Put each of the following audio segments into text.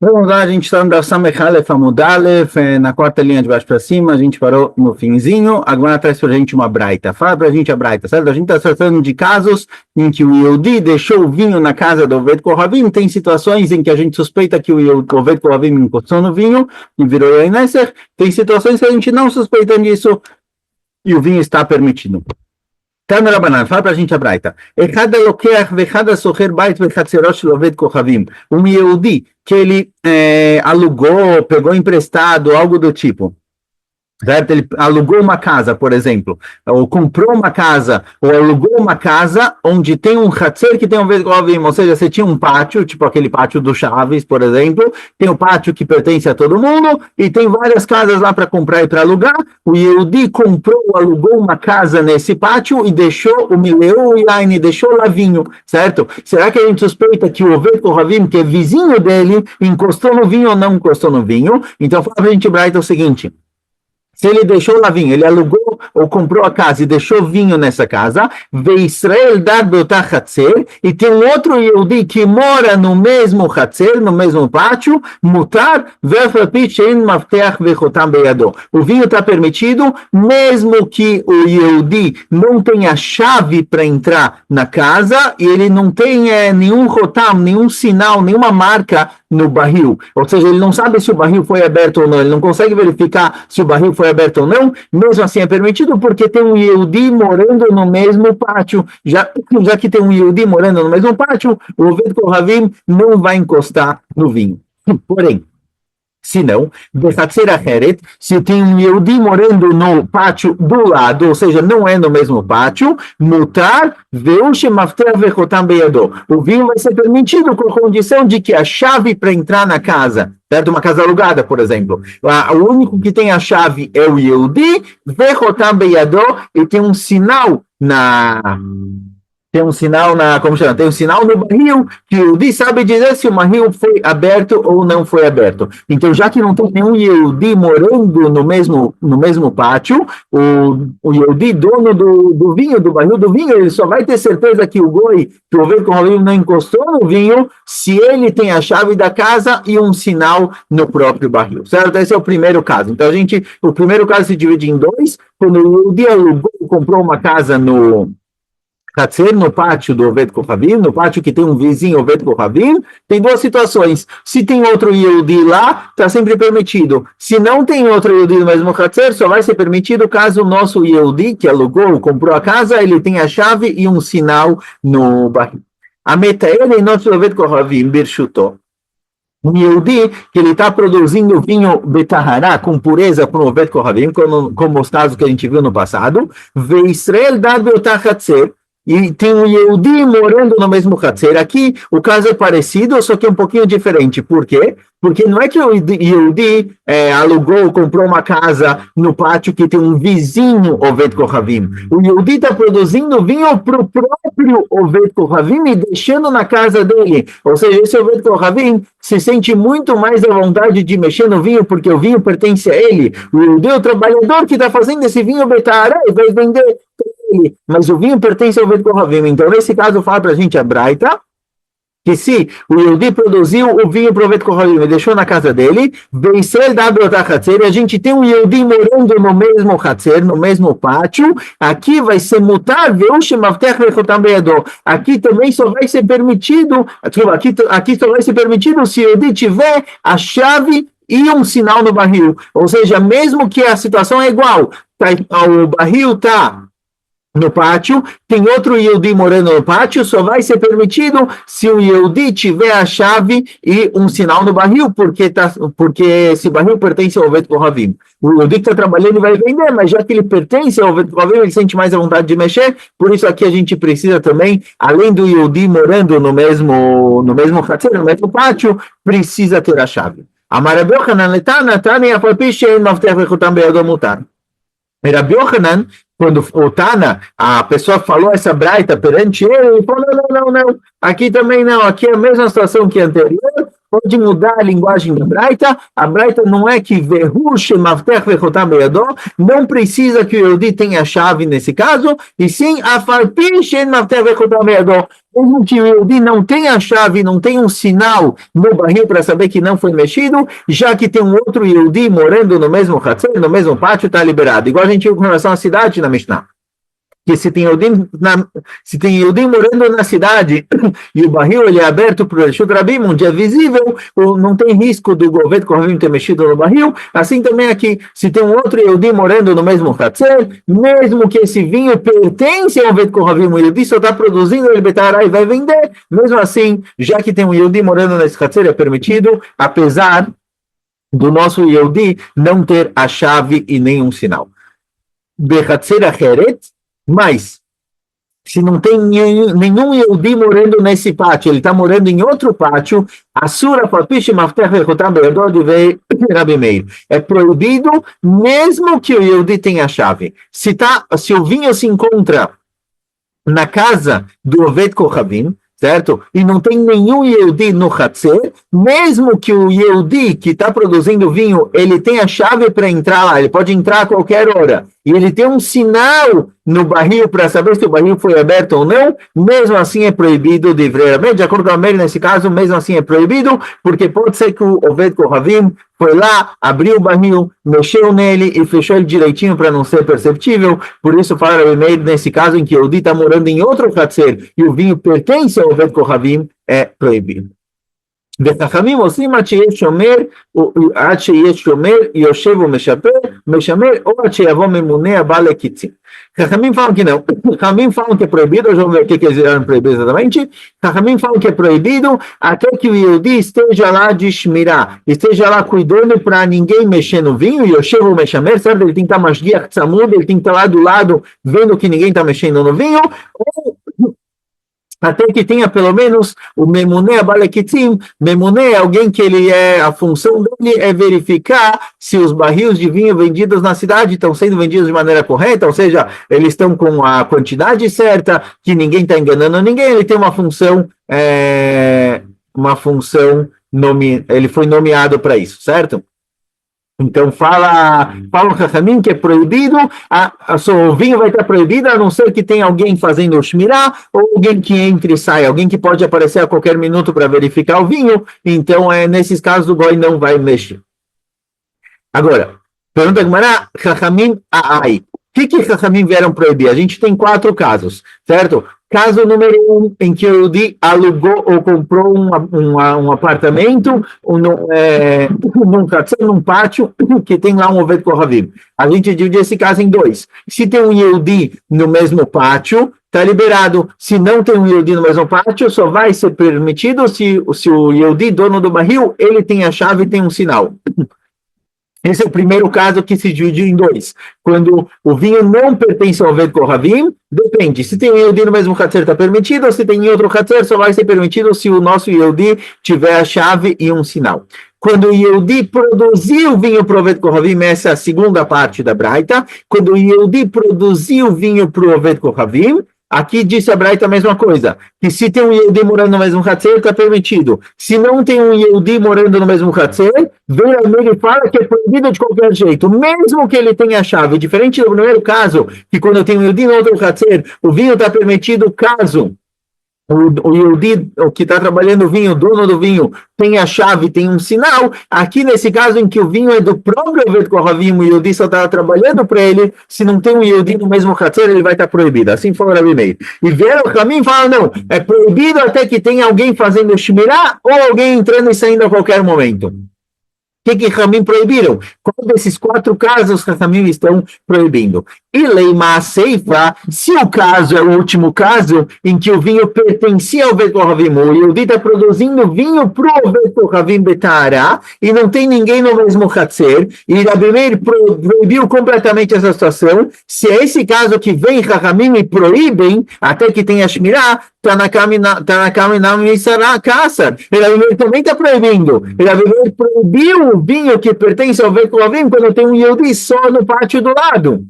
Vamos lá, a gente está no Samech Aleph Amud Aleph, na quarta linha de baixo para cima, a gente parou no finzinho, agora traz para a gente uma braita. Fala para a gente a braita, certo? A gente está tratando de casos em que o Yehudi deixou o vinho na casa do Oved Kohavim, tem situações em que a gente suspeita que o Oved Kohavim encostou no vinho e virou Yain Neser, tem situações que a gente não suspeita disso e o vinho está permitido. Tana Rabanan, fala pra gente a braita. Echad lokeach vechad socher bait vechatzerosh shel oved kohavim. Yehudi que ele alugou, pegou emprestado, algo do tipo. Certo? Ele alugou uma casa, por exemplo, ou comprou uma casa, ou alugou uma casa onde tem um hatzer que tem um vedkovim, ou seja, você tinha um pátio, tipo aquele pátio do Chaves, por exemplo, tem o pátio que pertence a todo mundo, e tem várias casas lá para comprar e para alugar. O Yehudi comprou, alugou uma casa nesse pátio e deixou o Mileu Yain, deixou lá vinho, certo? Será que a gente suspeita que o Oved Kohavim, que é vizinho dele, encostou no vinho ou não encostou no vinho? Então, fala pra gente, Braita, o seguinte. Se ele deixou lá vinho, ele alugou ou comprou a casa e deixou vinho nessa casa, Israel dar hatzer, e tem outro Yehudi que mora no mesmo hatzer, no mesmo pátio, mutar, o vinho está permitido, mesmo que o Yehudi não tenha chave para entrar na casa e ele não tenha nenhum rotam, nenhum sinal, nenhuma marca no barril, ou seja, ele não sabe se o barril foi aberto ou não, ele não consegue verificar se o barril foi aberto ou não, mesmo assim é permitido porque tem um Yehudi morando no mesmo pátio, já que tem um Yehudi morando no mesmo pátio, o Oved Kohavim não vai encostar no vinho. Porém, se não, se tem um Yehudi morando no pátio do lado, ou seja, não é no mesmo pátio, mutar, o vinho vai ser permitido com a condição de que a chave para entrar na casa, certo? Uma casa alugada, por exemplo, o único que tem a chave é o Yehudi, e tem um sinal como chama? Tem um sinal no barril que o Yehudi sabe dizer se o barril foi aberto ou não foi aberto. Então, já que não tem nenhum Yehudi morando no mesmo pátio, o Yehudi, dono do vinho, do barril do vinho, ele só vai ter certeza que o Goi, que o Oved Kohavim não encostou no vinho, se ele tem a chave da casa e um sinal no próprio barril, certo? Esse é o primeiro caso. Então, o primeiro caso se divide em dois. Quando o Yehudi comprou uma casa no pátio do Oved Kohavim, no pátio que tem um vizinho Oved Kohavim, tem duas situações. Se tem outro Yehudi lá, está sempre permitido. Se não tem outro Yehudi no mesmo Hatzer, só vai ser permitido caso o nosso Yehudi, que alugou, comprou a casa, ele tem a chave e um sinal no barril. A meta ele nosso Oved Kohavim, Birshuto. Um Yehudi que ele está produzindo vinho Betahará com pureza para o Oved Kohavim, como os casos que a gente viu no passado, Israel dado Hatzer, e tem um Yehudi morando no mesmo Hatzer. Aqui o caso é parecido, só que é um pouquinho diferente. Por quê? Porque não é que o Yehudi alugou, comprou uma casa no pátio que tem um vizinho Oved Kohavim. O Yehudi está produzindo vinho para o próprio Oved Kohavim e deixando na casa dele. Ou seja, esse Oved Kohavim se sente muito mais à vontade de mexer no vinho, porque o vinho pertence a ele. O Yehudi é o trabalhador que está fazendo esse vinho Betará e vai vender. Mas o vinho pertence ao Oved Kohavim. Então, nesse caso, fala para a gente a braita, que se o Yehudi produziu o vinho para o Oved Kohavim e deixou na casa dele, e a gente tem um Yehudi morando no mesmo Hatzer, no mesmo pátio, aqui vai ser mutar, aqui também só vai ser permitido, aqui só vai ser permitido se o Yehudi tiver a chave e um sinal no barril. Ou seja, mesmo que a situação é igual, o barril está no pátio, tem outro Yehudi morando no pátio, só vai ser permitido se o Yehudi tiver a chave e um sinal no barril, porque esse barril pertence ao Oved Kohavim. O Yehudi que está trabalhando vai vender, mas já que ele pertence ao Oved Kohavim, ele sente mais a vontade de mexer, por isso aqui a gente precisa também, além do Yehudi morando no mesmo Hatzer, no mesmo pátio, precisa ter a chave. Amar Yochanan letana, tani afalpi shein maftech vechutam beyado mutar. Rabi Yochanan, quando o Tana, a pessoa falou essa braita perante ele, ele falou, não, aqui também não, aqui é a mesma situação que a anterior, pode mudar a linguagem da Braita. A Braita não é que não precisa que o Yehudi tenha a chave nesse caso, e sim mesmo que o Yehudi não tenha a chave, não tenha um sinal no barril para saber que não foi mexido, já que tem um outro Yehudi morando no mesmo Hatzer, no mesmo pátio, está liberado. Igual a gente viu com relação à cidade na Mishnah. Que se tem Yehudim morando na cidade e o barril ele é aberto para o Reshut Rabim, onde é visível, não tem risco do governo Kohavim ter mexido no barril. Assim também aqui, se tem um outro Yehudim morando no mesmo Hatzer, mesmo que esse vinho pertence ao governo Kohavim, o Yehudi só está produzindo, ele betará e vai vender, mesmo assim, já que tem um Yehudi morando nesse Hatzer, é permitido, apesar do nosso Yehudi não ter a chave e nenhum sinal. Behatzer acheret. Mas, se não tem nenhum Yehudi morando nesse pátio, ele está morando em outro pátio, é proibido, mesmo que o Yehudi tenha a chave. Se o vinho se encontra na casa do Oved Kohavim, certo? E não tem nenhum Yehudi no Hatzer, mesmo que o Yehudi que está produzindo vinho, ele tem a chave para entrar lá, ele pode entrar a qualquer hora, e ele tem um sinal no barril para saber se o barril foi aberto ou não, mesmo assim é proibido de Vrei. De acordo com a Meir, nesse caso, mesmo assim é proibido, porque pode ser que o Oved Kohavim foi lá, abriu o barril, mexeu nele e fechou ele direitinho para não ser perceptível. Por isso, fala a Meir, nesse caso em que o Yehudi está morando em outro Hatzer e o vinho pertence ao Oved Kohavim, é proibido. וחכמים עושים עד שיש שומר, יושב ומשמר, ou עד שיבוא ממונה הבא לקיצים. Chachamim falam que não. Chachamim falam que é proibido. Hoje vamos ver o que eles eram proibidos exatamente. Chachamim falam que é proibido até que o Yehudi esteja lá de Shmirá, esteja lá cuidando para ninguém mexer no vinho. Yoshev o Meshamer, certo? Ele tem que estar Mashgiach Tzamud, ele tem que estar lá do lado vendo que ninguém está mexendo no vinho. Ou até que tenha pelo menos o Memuné Abalekitim. Memuné é alguém que a função dele é verificar se os barris de vinho vendidos na cidade estão sendo vendidos de maneira correta, ou seja, eles estão com a quantidade certa, que ninguém está enganando ninguém. Ele tem uma função, ele foi nomeado para isso, certo? Então fala o Chachamim que é proibido, o vinho vai estar proibido a não ser que tenha alguém fazendo o Shmirá, ou alguém que entre e sai, alguém que pode aparecer a qualquer minuto para verificar o vinho. Então, nesses casos, o Goi não vai mexer. Agora, pergunta Gemara, Chachamim Aai. O que Chachamim vieram proibir? A gente tem 4 casos, certo? Caso número 1, em que o Yehudi alugou ou comprou um apartamento num pátio que tem lá um Oved Kohavim. A gente divide esse caso em 2. Se tem um Yehudi no mesmo pátio, está liberado. Se não tem um Yehudi no mesmo pátio, só vai ser permitido se o Yehudi, dono do barril, ele tem a chave e tem um sinal. Esse é o primeiro caso que se divide em 2. Quando o vinho não pertence ao Oved Kohavim, depende. Se tem um Yehudi no mesmo Hatzer, está permitido. Se tem outro Hatzer, só vai ser permitido se o nosso Yehudi tiver a chave e um sinal. Quando o Yehudi produziu vinho para o Oved Kohavim, essa é a segunda parte da Braita. Quando o Yehudi produziu vinho para o Oved Kohavim, aqui disse a Braita a mesma coisa, que se tem um Yehudi morando no mesmo Hatzer, está permitido. Se não tem um Yehudi morando no mesmo Hatzer, vem ele fala que é proibido de qualquer jeito, mesmo que ele tenha a chave. Diferente do primeiro caso, que quando eu tenho um Yehudi no outro Hatzer, o vinho está permitido caso o Yehudi, o que está trabalhando o vinho, o dono do vinho, tem a chave, tem um sinal. Aqui, nesse caso, em que o vinho é do próprio Oved Kohavim, o Yehudi só está trabalhando para ele, se não tem um Yehudi no mesmo Hatzer, ele vai estar proibido. Assim foi o Rabi Meir. E vieram o caminho e falaram, não, é proibido até que tenha alguém fazendo Shmirá ou alguém entrando e saindo a qualquer momento. O que Ramim proibiram? Qual desses 4 casos Ramim estão proibindo? E Leima Seifa, se o caso é o último caso, em que o vinho pertencia ao Oved Kohavim, o Yehudi está produzindo vinho para o Oved Kohavim Betara, e não tem ninguém no mesmo Hatzer, e Rabi Meir proibiu completamente essa situação. Se é esse caso que vem Ramim e proíbem, até que tenha Shmirá, Rabi Meir também está proibindo. Rabi Meir proibiu o vinho que pertence ao Oved Kohavim quando tem um Yehudi só no pátio do lado.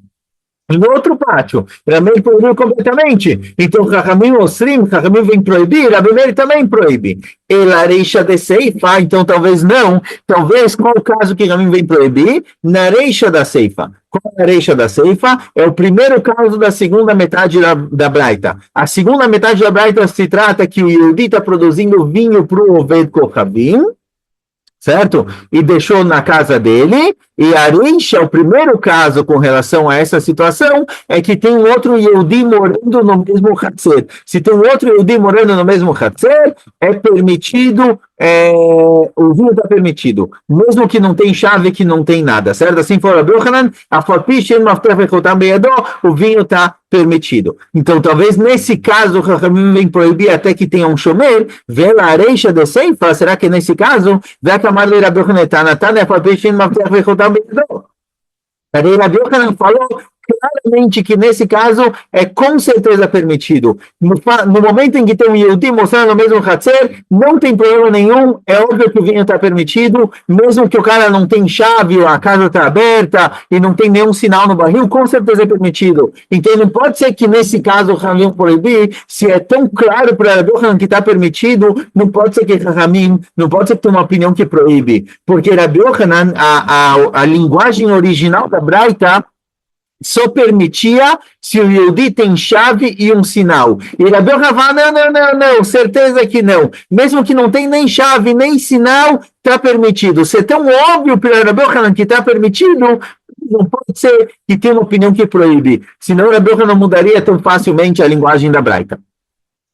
no outro pátio. Rabi proibiu completamente. Então, Chachamim Osrim, Chachamim vem proibir, Rabi Meir também proíbe. Ele areixa de Seifa, então talvez não. Talvez, qual o caso que Rabi vem proibir? Na areixa da Seifa. Qual é a areixa da Seifa? É o primeiro caso da segunda metade da Braita. A segunda metade da Braita se trata que o Yehudi está produzindo vinho para o Oved Kohavim, certo? E deixou na casa dele, e a Areixa, o primeiro caso com relação a essa situação, é que tem um outro Yehudi morando no mesmo Hatzer. Se tem um outro Yehudi morando no mesmo Hatzer, é permitido, o vinho está permitido, mesmo que não tem chave, que não tem nada, certo? Assim for Rabbi Yochanan, o vinho está permitido. Então, talvez nesse caso, o Chachamim vem proibir até que tenha um shomer, vela areixa de Seifa, será que nesse caso, vai acabar de Rabbi Yochanan, Tanatana, Fapishin, Maftech, Vechotam, Be'edo. Rabbi Yochanan falou claramente que nesse caso é com certeza permitido. No momento em que tem um Yehudi mostrando no mesmo Hatzer, não tem problema nenhum, é óbvio que o vinho está permitido, mesmo que o cara não tem chave, a casa está aberta e não tem nenhum sinal no barril, com certeza é permitido. Então não pode ser que nesse caso o Ramim proibir, se é tão claro para Rabbi Yochanan que está permitido, não pode ser que Ramim, não pode ser que tenha uma opinião que proíbe, porque Rabbi Yochanan, a linguagem original da Braita só permitia se o Yehudi tem chave e um sinal. E Rabbi Yochanan fala, não, certeza que não. Mesmo que não tem nem chave, nem sinal, está permitido. Se é tão óbvio para Rabbi Yochanan que está permitido, não pode ser que tenha uma opinião que proíbe. Senão Rabbi Yochanan não mudaria tão facilmente a linguagem da Braita.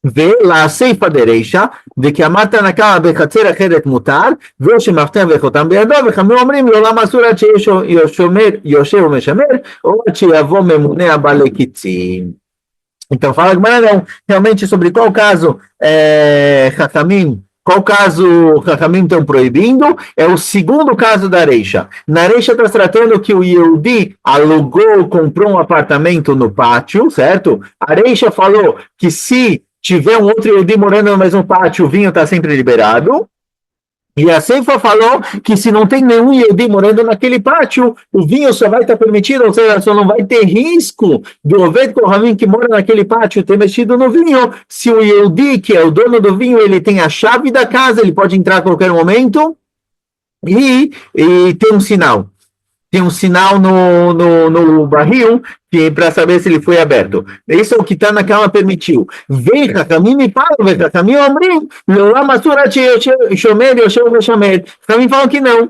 ולסייפה דרישא, דקאמת תנא קמא בחצר אחרת מותר, ושמפתח וחותם בידו, וחכמים אומרים לעולם אסור עד שיש יושב ומשמר, ou עד שיבוא ממונה הבעלי קיצים. Então fala Gemara, não, realmente sobre qual caso Chachamim estão proibindo, é o segundo caso da Areixa. Na Areixa está tratando que o Yehudi alugou, comprou um apartamento no pátio, certo? A Areixa falou que se tiver um outro Yehudi morando no mesmo pátio, o vinho está sempre liberado. E a Seifa falou que se não tem nenhum Yehudi morando naquele pátio, o vinho só vai estar permitido, ou seja, só não vai ter risco do Oved Kohavim que mora naquele pátio ter mexido no vinho. Se o Yehudi, que é o dono do vinho, ele tem a chave da casa, ele pode entrar a qualquer momento e tem um sinal. Tem um sinal no barril para saber se ele foi aberto. Isso é o que está na cama permitiu. Vem, Chachamim e fala, Chachamim omrim, Leolam asur ad shomer yoshev v'shamer. Chachamim falam que não.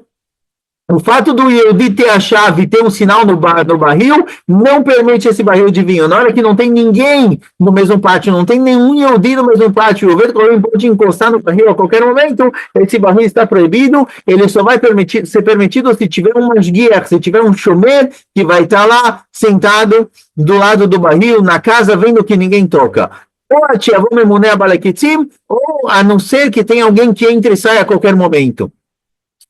O fato do Yehudi ter a chave, ter um sinal no barril, não permite esse barril de vinho. Na hora que não tem ninguém no mesmo pátio, não tem nenhum Yehudi no mesmo pátio, o Oved Kohavim pode encostar no barril a qualquer momento, esse barril está proibido, ele só vai ser permitido se tiver um masguiach, se tiver um shomer que vai estar lá sentado do lado do barril, na casa, vendo que ninguém toca. Ou a não ser que tenha alguém que entre e saia a qualquer momento.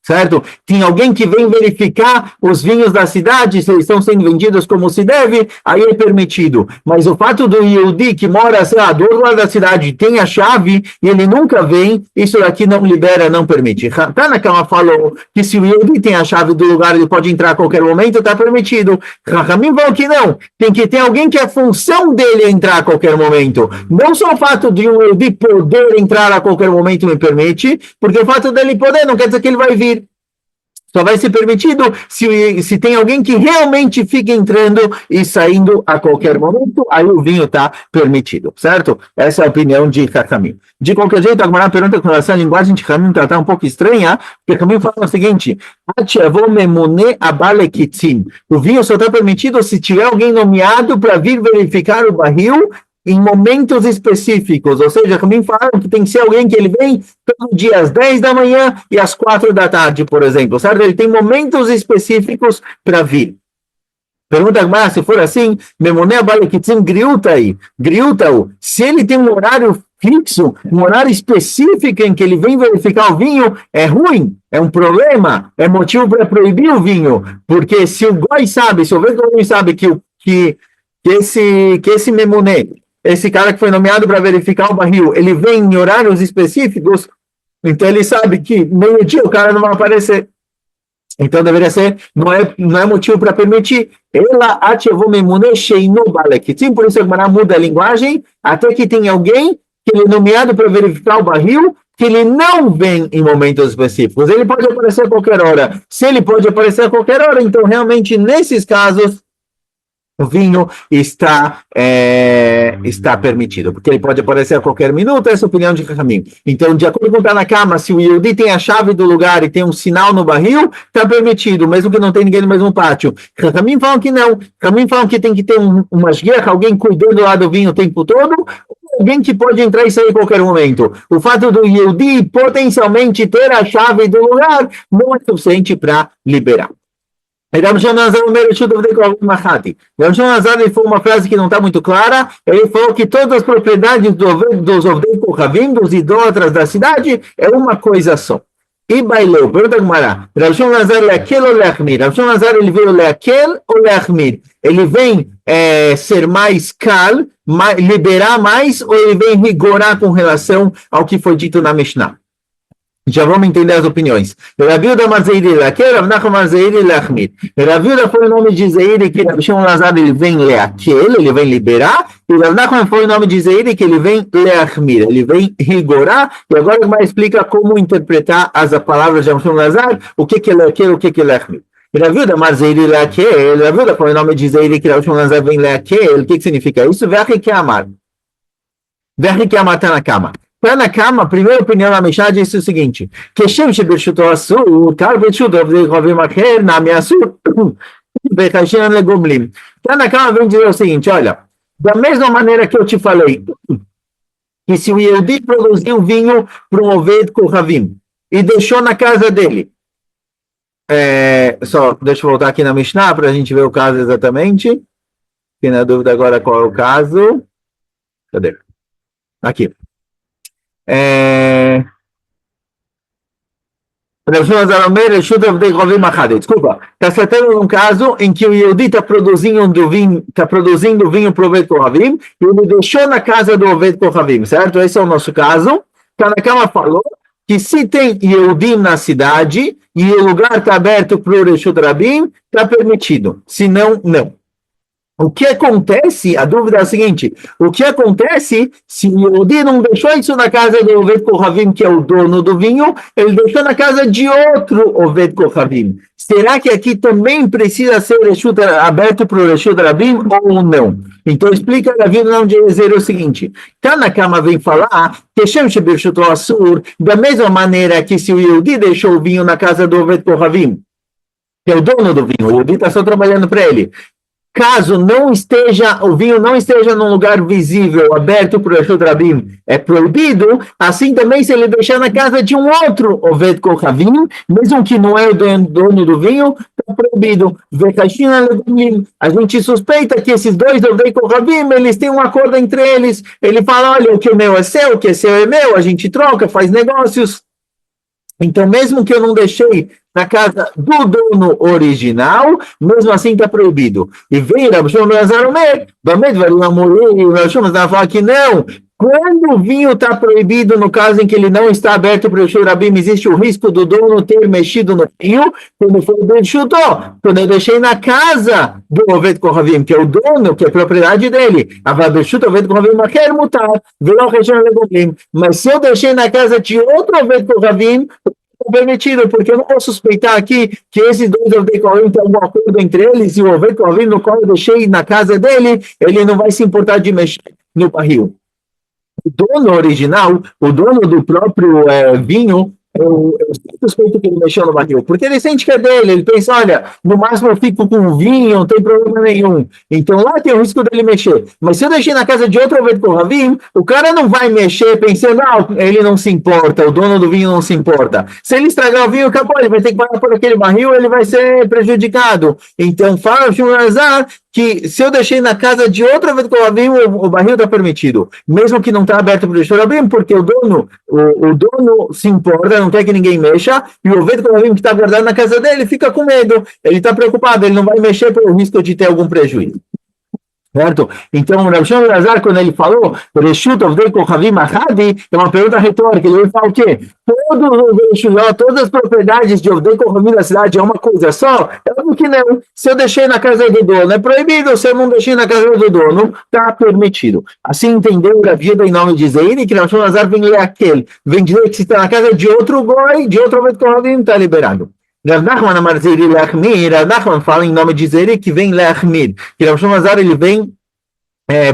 Certo? Tem alguém que vem verificar os vinhos da cidade, se eles estão sendo vendidos como se deve, aí é permitido. Mas o fato do Yehudi que mora, sei lá, do outro lado da cidade, tem a chave e ele nunca vem, isso daqui não libera, não permite. Tanakama falou que se o Yehudi tem a chave do lugar, ele pode entrar a qualquer momento, está permitido. Chachamim falou que não, tem que ter alguém que a função dele é entrar a qualquer momento. Não só o fato de um Yehudi poder entrar a qualquer momento me permite, porque o fato dele poder não quer dizer que ele vai vir. Só vai ser permitido se tem alguém que realmente fica entrando e saindo a qualquer momento, aí o vinho está permitido, certo? Essa é a opinião de Chachamim. De qualquer jeito, a Gemara pergunta com relação à linguagem de Chachamim, está um pouco estranha, porque Chachamim fala o seguinte, o vinho só está permitido se tiver alguém nomeado para vir verificar o barril em momentos específicos, ou seja, também falaram que tem que ser alguém que ele vem todo dia às 10 da manhã e às 4 da tarde, por exemplo, certo? Ele tem momentos específicos para vir. Pergunta, mas se for assim, Memoné Balekitzim griuta-o. Se ele tem um horário fixo, um horário específico em que ele vem verificar o vinho, é ruim, é um problema, é motivo para proibir o vinho, porque se o Goi sabe, se o Goi sabe que esse Memoné, esse cara que foi nomeado para verificar o barril, ele vem em horários específicos, então ele sabe que meio-dia o cara não vai aparecer. Então deveria ser, não é motivo para permitir. Ela sim, por isso a Gemara muda a linguagem, até que tem alguém que ele é nomeado para verificar o barril, que ele não vem em momentos específicos. Ele pode aparecer a qualquer hora. Se ele pode aparecer a qualquer hora, então realmente nesses casos o vinho está permitido, porque ele pode aparecer a qualquer minuto, essa é a opinião de Chachamim. Então, de acordo com o Tanakama, se o Yehudi tem a chave do lugar e tem um sinal no barril, está permitido, mesmo que não tenha ninguém no mesmo pátio. Chachamim falam que não. Chachamim falam que tem que ter uma guerra, alguém cuidando lá do vinho o tempo todo, alguém que pode entrar e sair a qualquer momento. O fato do Yehudi potencialmente ter a chave do lugar não é suficiente para liberar. Rav Shimon Azar ele falou uma frase que não está muito clara. Ele falou que todas as propriedades dos Ovdei Kochavim, dos idólatras da cidade, é uma coisa só. E bailou, pergunta a Gemara, Rav Shimon Azar leakel ou leachmir? Rav Shimon Azar ele veio leakel ou leachmir? Ele vem ser mais cal, liberar mais, ou ele vem rigorar com relação ao que foi dito na Mishnah? Já vamos entender as opiniões. Rav Yehuda Marzeiri leakel, Rav Nachman Marzeiri leachmir. Rav Yehuda foi o nome de Zeiri que Rav Shimon Azar ele vem leakel, ele vem liberar, e Rav Nachman foi o nome de Zeiri que ele vem leachmir, ele vem rigorar, e agora ele vai explicar como interpretar as palavras de Rav Shimon Azar, o que é leakel, o que é leachmir. Rav Yehuda Marzeiri leakel, Rav Yehuda foi o nome de Zeiri que Rav Shimon Azar vem leakel, o que significa isso? Ve'achi que amar tá na cama. Está na cama, a primeira opinião da Mishnah disse o seguinte: Keshem shebershuto asur, kar bershuto avdei chavim acher, nami asur, vechashem legomlim. Está na cama, vem dizer o seguinte: olha, da mesma maneira que eu te falei, que se o Yehudi produziu vinho para um oved kochavim e deixou na casa dele, só deixa eu voltar aqui na Mishnah para a gente ver o caso exatamente. Fiquei na dúvida agora qual é o caso. Cadê? Aqui. Desculpa, está tratando de um caso em que o Yehudi está produzindo vinho para o Oved Kochavim e ele deixou na casa do Oved Kochavim, certo? Esse é o nosso caso. Tanakama falou que se tem Yehudim na cidade e o lugar está aberto para o Reshut Rabim, está permitido. Se não, não. O que acontece, a dúvida é a seguinte, o que acontece se o Yehudi não deixou isso na casa do Oved Kochavim, que é o dono do vinho, ele deixou na casa de outro Oved Kochavim? Será que aqui também precisa ser aberto para o Reshut Rabim ou não? Então explica a vida não dizer o seguinte, Tanakama vem falar que Shem Shebershuto Asur, da mesma maneira que se o Yehudi deixou o vinho na casa do Oved Kochavim, que é o dono do vinho, o Yehudi está só trabalhando para ele. Caso o vinho não esteja num lugar visível, aberto para o Reshut Rabim, é proibido, assim também se ele deixar na casa de um outro Oved Kochavim, mesmo que não é o dono do vinho, está proibido. A gente suspeita que esses dois Oved Kochavim, eles têm um acordo entre eles, ele fala, olha, o que é meu é seu, o que é seu é meu, a gente troca, faz negócios. Então, mesmo que eu não deixei na casa do dono original, mesmo assim está proibido. E vem Rav Shimon Azar Omer, Rav Shimon Azar fala que não. Quando o vinho está proibido, no caso em que ele não está aberto para o Reshut Rabim, existe o risco do dono ter mexido no vinho, quando foi bem chutou, quando eu deixei na casa do Oved Kochavim, que é o dono, que é a propriedade dele, mas se eu deixei na casa de outro Oved Kochavim, é permitido, porque eu não posso suspeitar aqui que esses dois Oved Kochavim têm algum acordo entre eles, e o Oved Kochavim no qual eu deixei na casa dele, ele não vai se importar de mexer no barril. O dono original, o dono do próprio vinho, eu suspeito que ele mexeu no barril, porque ele sente que é dele, ele pensa, olha, no máximo eu fico com o vinho, não tem problema nenhum. Então lá tem o risco dele mexer. Mas se eu deixei na casa de outro Oved Kochavim, o cara não vai mexer pensando, ele não se importa, o dono do vinho não se importa. Se ele estragar o vinho, acabou, ele vai ter que pagar por aquele barril, ele vai ser prejudicado. Então fala o Shimon Azar que se eu deixei na casa de outro Oved Kochavim, o barril está permitido, mesmo que não está aberto para o Reshut Rabim, porque o dono se importa, não quer que ninguém mexa, e o Oved Kochavim que está guardado na casa dele fica com medo, ele está preocupado, ele não vai mexer pelo risco de ter algum prejuízo. Então, o Rav Shimon Elazar, quando ele falou Reshut Ovdei Kochavim Achadi, é uma pergunta retórica. Ele fala o quê? Todas as propriedades de Ovdei Kochavim da cidade é uma coisa só? É óbvio que não. Se eu deixei na casa do dono, é proibido. Se eu não deixei na casa do dono, está permitido. Assim entendeu a vida em nome de Zeiri, que Rav Shimon Elazar vem ler aquele. Vem dizer que se está na casa de outro goi, de outro Ovdei Kochavim, está liberado. Rav Nachman amar Zeiri lechmir. Rav Nachman fala em nome de Zeiri que vem lechmir. Que Rav Shimon Elazar ele vem,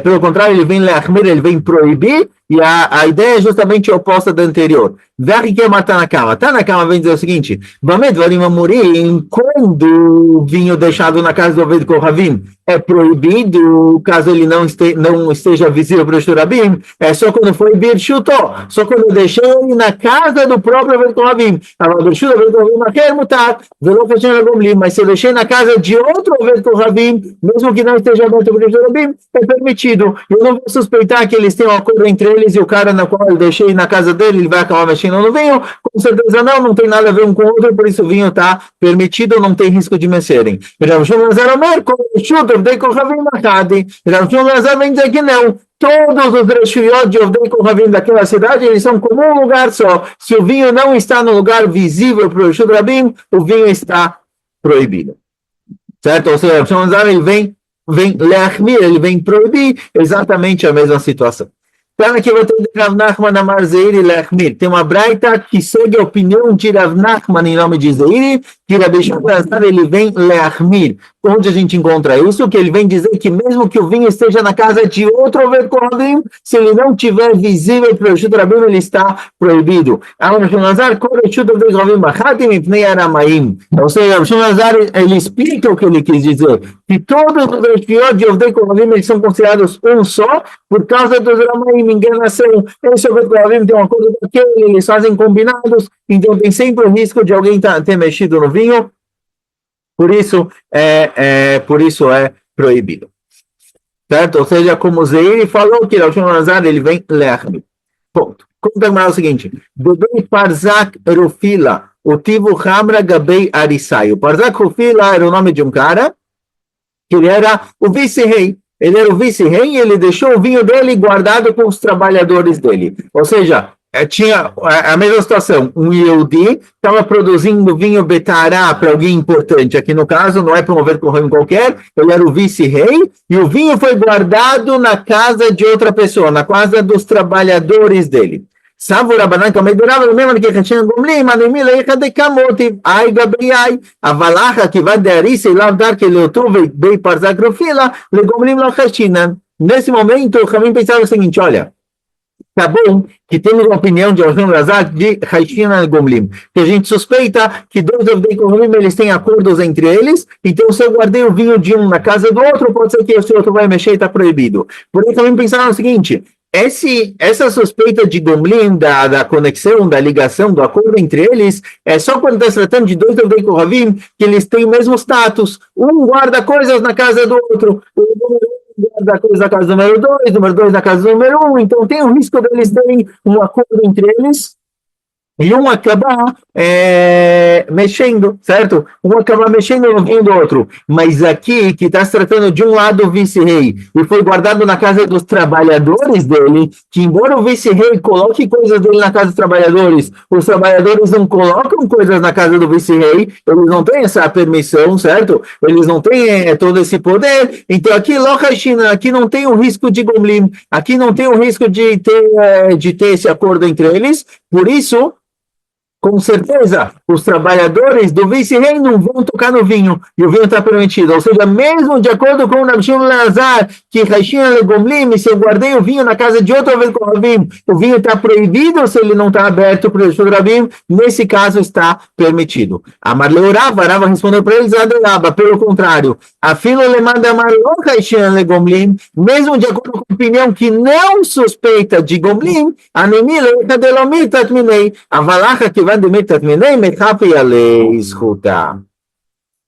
pelo contrário, ele vem lechmir, ele vem proibir, e a ideia é justamente oposta da anterior. Vem que matar na cama. Tá na cama vem dizer o seguinte: Bamed varim amurim, quando o vinho deixado na casa do Oved Kohavim é proibido, caso ele não esteja visível para o Shurabim, é só quando foi Birshutó, só quando eu deixei ele na casa do próprio Oved Kohavim. Mas se eu deixei na casa de outro Oved Kohavim, mesmo que não esteja aberto para o Shurabim, é permitido. Eu não vou suspeitar que eles tenham um acordo entre eles e o cara na qual eu deixei na casa dele, ele vai acabar mexendo no vinho? Com certeza não tem nada a ver um com o outro, por isso o vinho está permitido, não tem risco de mexerem. Rav Shimon Elazar vem dizer que não. Todos os reshuyot de Ovdei Kochavim daquela cidade, eles são como um lugar só. Se o vinho não está no lugar visível para o Reshut Rabim, o vinho está proibido. Certo? Ou seja, Rav Shimon Elazar, ele vem lechmir, ele vem proibir exatamente a mesma situação. Então, aqui eu vou ter Rav Nachman amar Zeiri lechmir. Tem uma braita que segue a opinião de Rav Nachman em nome de Zeiri, que Rav Shimon Elazar ele vem lechmir. Onde a gente encontra isso? Que ele vem dizer que mesmo que o vinho esteja na casa de outro Oved Kohavim, se ele não tiver visível para o Reshut Rabim, ele está proibido. Rav Shimon Elazar, ou seja, Rav Shimon Elazar ele explica o que ele quis dizer. Que todos os Reshut de Oved Kohavim eles são considerados um só, por causa dos Ramaim, enganação. Esse Oved Kohavim tem uma coisa daquele, eles fazem combinados, então tem sempre o risco de alguém ter mexido no vinho. Por isso é proibido. Certo? Ou seja, como o Zeiri falou que Rav Shimon Elazar ele vem lechmir. Ponto. Conta mais o seguinte: Bebei Parzak Rufila, o Tivo Hamra Gabei Arisai. O Parzak Rufila era o nome de um cara que ele era o vice-rei. Ele era o vice-rei e ele deixou o vinho dele guardado com os trabalhadores dele. Ou seja, tinha a mesma situação. Um Yehudi estava produzindo vinho Betará para alguém importante. Aqui no caso, não é promover com um qualquer, ele era o vice-rei e o vinho foi guardado na casa de outra pessoa, na casa dos trabalhadores dele. Savu Rabanan Kamedurava, mesmo que Hashem Gomlim, Manimila Echade Kamoti, Ai Gabriai, a Valacha que vai de Arisa e Lavdar que ele trouxe bem para Zagrofila, Le Gomlim Lachashinan. Nesse momento, o Kamim pensava o seguinte: olha, tá bom que temos uma opinião de Rav Shimon Elazar de Hashinan e Gomlim, que a gente suspeita que dois Ovdei Kochavim eles têm acordos entre eles, então se eu guardei o vinho de um na casa do outro, pode ser que esse outro vai mexer e está proibido. Porém, também pensaram o seguinte: essa suspeita de Gomlim, da conexão, da ligação, do acordo entre eles, é só quando está se tratando de dois Ovdei Kochavim que eles têm o mesmo status. Um guarda coisas na casa do outro, guarda coisas na casa do número 2 na casa do número 1, então tem o risco deles terem um acordo entre eles e um acabar mexendo, certo? Um acabar mexendo no vinho do outro. Mas aqui, que está se tratando de um lado o vice-rei, e foi guardado na casa dos trabalhadores dele, que embora o vice-rei coloque coisas dele na casa dos trabalhadores, os trabalhadores não colocam coisas na casa do vice-rei, eles não têm essa permissão, certo? Eles não têm todo esse poder. Então aqui, China, aqui não tem o risco de Gomlim, aqui não tem o risco de ter esse acordo entre eles, por isso, com certeza, os trabalhadores do vice-rei não vão tocar no vinho, e o vinho está permitido. Ou seja, mesmo de acordo com o Rav Shimon Elazar, que Hashinan Legomlim, se eu guardei o vinho na casa de outro Oved Kohavim, o vinho está proibido se ele não está aberto para o Reshut Rabim, nesse caso está permitido. Amarleu Rava respondeu para eles, pelo contrário, a fila le manda Amarleu Hashinan Legomlim, mesmo de acordo com a opinião que não suspeita de Gomlim, Anemile Kadelomitat Minei, a Valacha que vai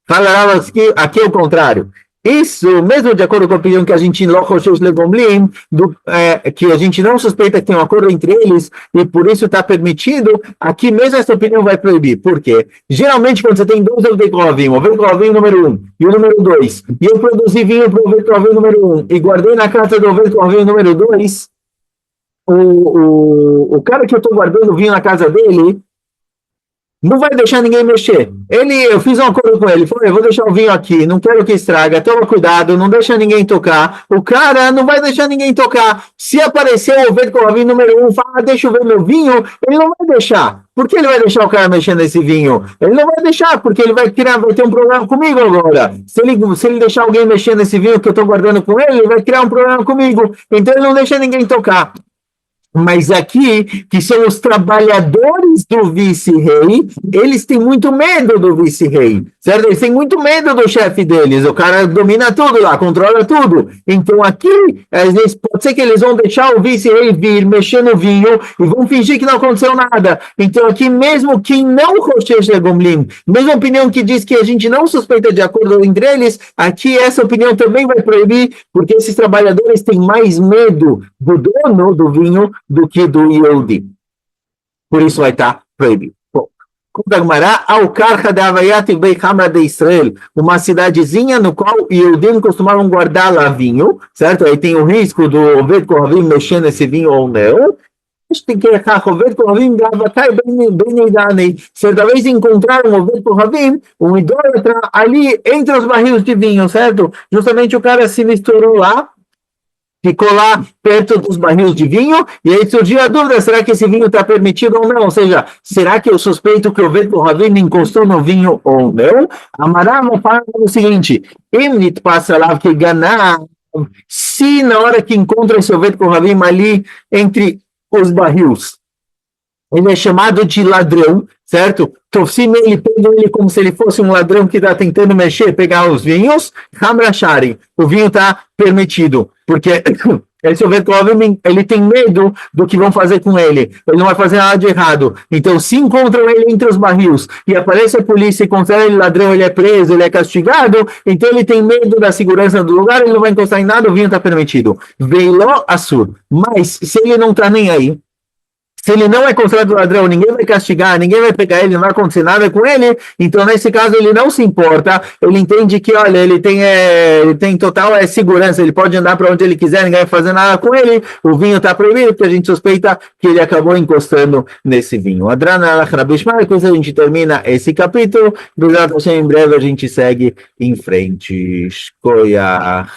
Fala aqui é o contrário. Isso, mesmo de acordo com a opinião que a gente que a gente não suspeita que tem um acordo entre eles e por isso está permitido, aqui mesmo essa opinião vai proibir. Por quê? Geralmente, quando você tem dois Oved Kohavim, o Oved Kohavim número 1 e o número 2, e eu produzi vinho para o Oved Kohavim número 1 e guardei na casa do Oved Kohavim número 2, o cara que eu estou guardando vinho na casa dele não vai deixar ninguém mexer. Eu fiz um acordo com ele, falei, eu vou deixar o vinho aqui, não quero que estraga, toma cuidado, não deixa ninguém tocar. O cara não vai deixar ninguém tocar. Se aparecer o Oved Kohavim número 1, fala, deixa eu ver meu vinho, ele não vai deixar. Por que ele vai deixar o cara mexer nesse vinho? Ele não vai deixar, porque ele vai ter um problema comigo agora. Se ele deixar alguém mexer nesse vinho que eu estou guardando com ele, ele vai criar um problema comigo. Então ele não deixa ninguém tocar. Mas aqui, que são os trabalhadores do vice-rei, eles têm muito medo do vice-rei, certo? Eles têm muito medo do chefe deles, o cara domina tudo lá, controla tudo. Então aqui, pode ser que eles vão deixar o vice-rei vir, mexer no vinho, e vão fingir que não aconteceu nada. Então aqui, mesmo quem não Rochesh Legomlim, mesma opinião que diz que a gente não suspeita de acordo entre eles, aqui essa opinião também vai proibir, porque esses trabalhadores têm mais medo do dono do vinho do que do Yehudi. Por isso vai estar proibido. Conta Agmará, ao Karcha de Havayat Beit Hamra de Israel, uma cidadezinha no qual Yehudim costumavam guardar lá vinho, certo? Aí tem o risco do Oved Kohavim mexer nesse vinho ou não. Tem que Oved Kohavim Gavakai Ben. Certa vez encontraram o Oved Kohavim, um idólatra, ali entre os barris de vinho, certo? Justamente o cara se misturou lá, ficou lá perto dos barris de vinho, e aí surgiu a dúvida, será que esse vinho está permitido ou não? Ou seja, será que eu suspeito que o Oved Kohavim encostou no vinho ou não? Amarava fala o seguinte, Emnit passa lá que ganar, se na hora que encontra esse Oved Kohavim ali entre os barris, ele é chamado de ladrão, certo? Tofsim ele, pega ele como se ele fosse um ladrão que está tentando mexer, pegar os vinhos, Hamrashari, o vinho está permitido, porque esse Oved Kohavim, ele tem medo do que vão fazer com ele, ele não vai fazer nada de errado, então se encontram ele entre os barris, e aparece a polícia e considera ele ladrão, ele é preso, ele é castigado, então ele tem medo da segurança do lugar, ele não vai encostar em nada, o vinho está permitido. Veiló Assur, mas se ele não está nem aí, se ele não é considerado ladrão, ninguém vai castigar, ninguém vai pegar ele, não vai acontecer nada com ele, então nesse caso ele não se importa, ele entende que, olha, ele tem total segurança, ele pode andar para onde ele quiser, ninguém vai fazer nada com ele, o vinho está proibido, porque a gente suspeita que ele acabou encostando nesse vinho. Adrana Lachrabishma, depois a gente termina esse capítulo, em breve a gente segue em frente. Shkoyach.